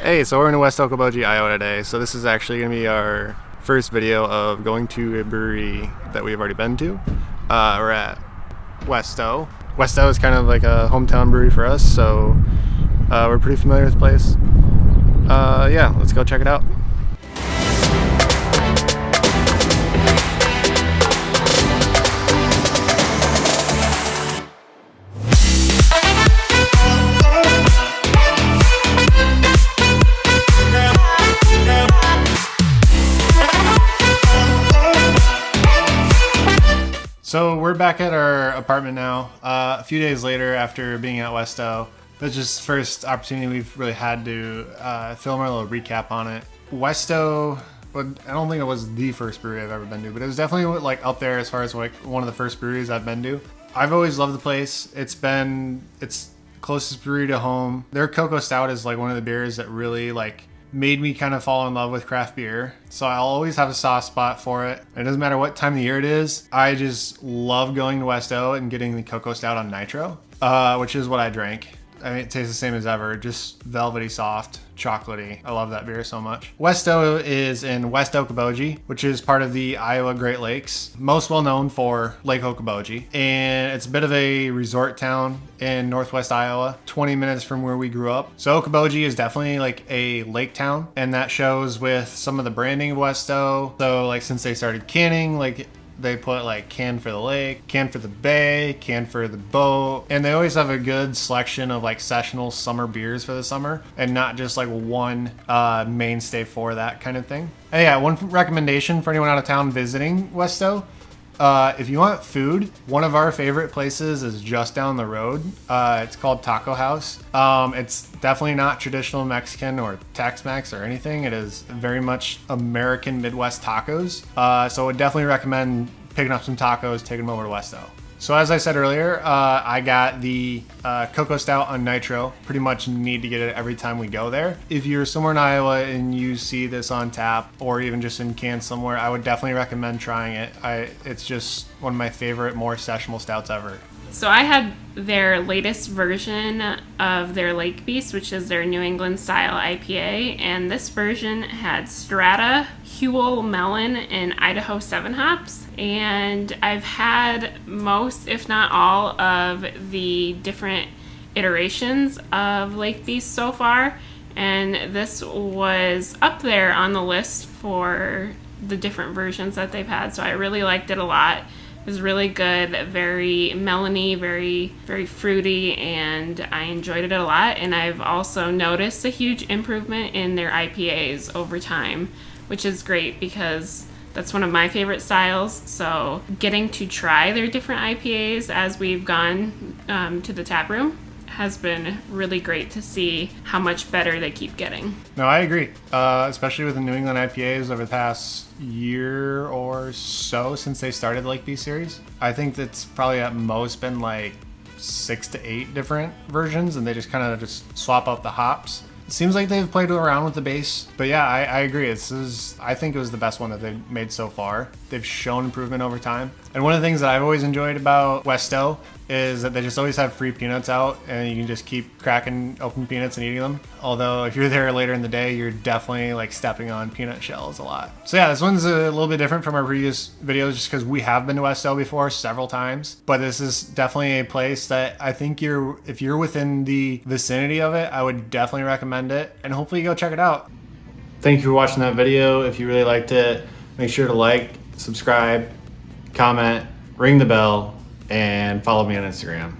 Hey, so we're in West Okoboji, Iowa today. So this is actually going to be our first video of going to a brewery that we've already been to. We're at Westo. Westo is kind of like a hometown brewery for us, so we're pretty familiar with the place. Yeah, let's go check it out. So we're back at our apartment now, a few days later after being at Westo. That's just the first opportunity we've really had to film a little recap on it. Westo, I don't think it was the first brewery I've ever been to, but it was definitely like up there as far as like one of the first breweries I've been to. I've always loved the place. It's closest brewery to home. Their Coco Stout is like one of the beers that really like made me kind of fall in love with craft beer. So I'll always have a soft spot for it. It doesn't matter what time of the year it is. I just love going to Westo and getting the Coco Stout on nitro, which is what I drank. I mean, it tastes the same as ever, just velvety soft, chocolatey. I love that beer so much. Westo is in West Okoboji, which is part of the Iowa Great Lakes, most well known for Lake Okoboji. And it's a bit of a resort town in northwest Iowa, 20 minutes from where we grew up. So Okoboji is definitely like a lake town, and that shows with some of the branding of Westo. So like since they started canning, like they put like can for the lake, can for the bay, can for the boat. And they always have a good selection of like sessional summer beers for the summer and not just like one mainstay for that kind of thing. And yeah, one recommendation for anyone out of town visiting Westo. If you want food, one of our favorite places is just down the road. It's called Taco House. It's definitely not traditional Mexican or Tex-Mex or anything. It is very much American Midwest tacos. So I would definitely recommend picking up some tacos, taking them over to Westo. So as I said earlier, I got the Coco Stout on nitro. Pretty much need to get it every time we go there. If you're somewhere in Iowa and you see this on tap or even just in cans somewhere, I would definitely recommend trying it. It's just one of my favorite, more sessional stouts ever. So I had their latest version of their Lake Beast, which is their New England style IPA, and this version had Strata, Huel Melon, and Idaho 7 hops. And I've had most, if not all, of the different iterations of Lake Beast so far, and this was up there on the list for the different versions that they've had, so I really liked it a lot. It was really good, very melony, very, very fruity, and I enjoyed it a lot. And I've also noticed a huge improvement in their IPAs over time, which is great because that's one of my favorite styles. So getting to try their different IPAs as we've gone to the tap room has been really great to see how much better they keep getting. No, I agree. Especially with the New England IPAs over the past year or so since they started the Lake Beast series. I think that's probably at most been like 6 to 8 different versions, and they just kind of just swap out the hops. It seems like they've played around with the base, but yeah, I agree. I think it was the best one that they've made so far. They've shown improvement over time. And one of the things that I've always enjoyed about Westo is that they just always have free peanuts out, and you can just keep cracking open peanuts and eating them. Although if you're there later in the day, you're definitely like stepping on peanut shells a lot. So yeah, this one's a little bit different from our previous videos just because we have been to Westo before several times. But this is definitely a place that I think if you're within the vicinity of it, I would definitely recommend it, and hopefully you go check it out. Thank you for watching that video. If you really liked it, make sure to like, subscribe, comment, ring the bell, and follow me on Instagram.